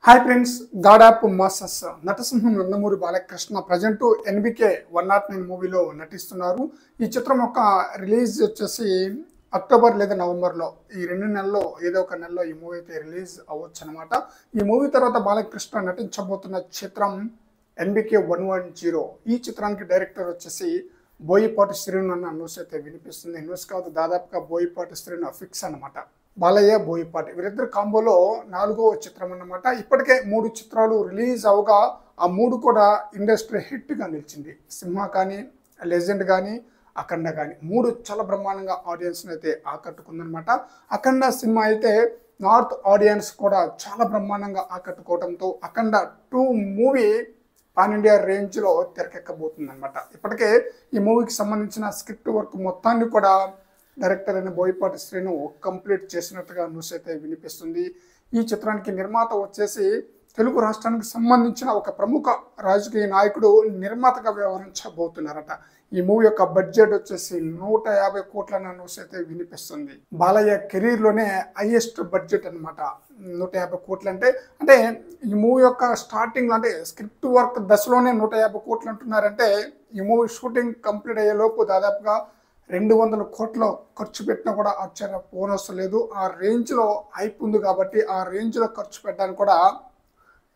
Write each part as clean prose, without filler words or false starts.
Hi friends, దాదాపు masses నటసింహం Nandamuri Balakrishna present NBK 109 మూవీలో నటిస్తున్నారు. ఈ చిత్రం యొక్క రిలీజ్ వచ్చేసి అక్టోబర్ లేదా నవంబర్లో, ఈ 2 నెలల్లో ఏదో ఒక నెలలో ఈ మూవీ అయితే రిలీజ్ అవ్వచ్చు అనమాట. ఈ మూవీ తర్వాత బాలకృష్ణ నటించబోతున్న చిత్రం ఎన్బికే 110. ఈ చిత్రానికి డైరెక్టర్ వచ్చేసి బోయపాటి శ్రీను అన్న న్యూస్ అయితే వినిపిస్తుంది. న్యూస్ కాదు, దాదాపుగా బోయపాటి శ్రీను ఫిక్స్ అనమాట. బాలయ్య బోయపాటి వీరిద్దరు కాంబోలో 4వ చిత్రం అన్నమాట. ఇప్పటికే 3 చిత్రాలు రిలీజ్ అవగా ఆ 3 కూడా ఇండస్ట్రీ హిట్గా నిలిచింది. సింహ కానీ, లెజెండ్ కానీ, అఖండ కానీ 3 చాలా బ్రహ్మాండంగా ఆడియన్స్ని అయితే ఆకట్టుకుందనమాట. అఖండ సినిమా అయితే నార్త్ ఆడియన్స్ కూడా చాలా బ్రహ్మాండంగా ఆకట్టుకోవడంతో అఖండ 2 మూవీ పాన్ ఇండియా రేంజ్లో తెరకెక్కబోతుంది అనమాట. ఇప్పటికే ఈ మూవీకి సంబంధించిన స్క్రిప్ట్ వర్క్ మొత్తాన్ని కూడా డైరెక్టర్ అయిన బోయపాటి శ్రీను కంప్లీట్ చేసినట్టుగా న్యూస్ అయితే వినిపిస్తుంది. ఈ చిత్రానికి నిర్మాత వచ్చేసి తెలుగు రాష్ట్రానికి సంబంధించిన ఒక ప్రముఖ రాజకీయ నాయకుడు నిర్మాతగా వ్యవహరించబోతున్నారట. ఈ మూవీ యొక్క బడ్జెట్ వచ్చేసి 150 కోట్ల న్యూస్ అయితే వినిపిస్తుంది. బాలయ్య కెరీర్లోనే హైయెస్ట్ బడ్జెట్ అనమాట. 150 కోట్లు అంటే ఈ మూవీ యొక్క స్టార్టింగ్లో అంటే స్క్రిప్ట్ వర్క్ దశలోనే 150 కోట్లు అంటున్నారంటే ఈ మూవీ షూటింగ్ కంప్లీట్ అయ్యే లోపు దాదాపుగా 200 కోట్లు ఖర్చు పెట్టినా కూడా ఆశ్చర్యపోనవసరం లేదు. ఆ రేంజ్లో హైప్ ఉంది కాబట్టి ఆ రేంజ్లో ఖర్చు పెట్టడానికి కూడా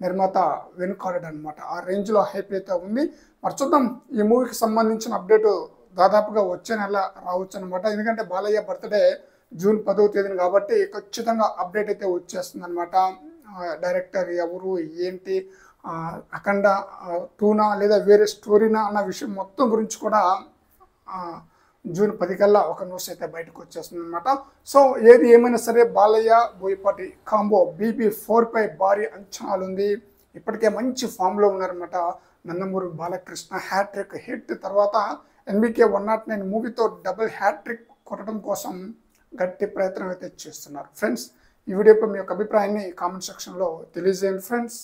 నిర్మాత వెనుకాడడు అనమాట. ఆ రేంజ్లో హైప్ అయితే ఉంది. మరి చూద్దాం, ఈ మూవీకి సంబంధించిన అప్డేట్ దాదాపుగా వచ్చే నెల రావచ్చు అనమాట. ఎందుకంటే బాలయ్య బర్త్డే జూన్ 10వ తేదీన కాబట్టి ఖచ్చితంగా అప్డేట్ అయితే వచ్చేస్తుంది అనమాట. డైరెక్టర్ ఎవరు, ఏంటి, అఖండ 2నా లేదా వేరే స్టోరీనా అన్న విషయం మొత్తం గురించి కూడా జూన్ 10 కల్లా ఒక న్యూస్ అయితే బయటకు వచ్చేస్తుంది అనమాట. సో ఏది ఏమైనా సరే బాలయ్య బోయపాటి కాంబో BB4 పై భారీ అంచనాలు ఉంది. ఇప్పటికే మంచి ఫామ్లో ఉన్నారనమాట. నందమూరి బాలకృష్ణ హ్యాట్రిక్ హిట్ తర్వాత ఎన్బికే 109 మూవీతో డబుల్ హ్యాట్రిక్ కొట్టడం కోసం గట్టి ప్రయత్నం అయితే చేస్తున్నారు. ఫ్రెండ్స్, ఈ వీడియోపై మీ యొక్క అభిప్రాయాన్ని కామెంట్ సెక్షన్లో తెలియజేయండి ఫ్రెండ్స్.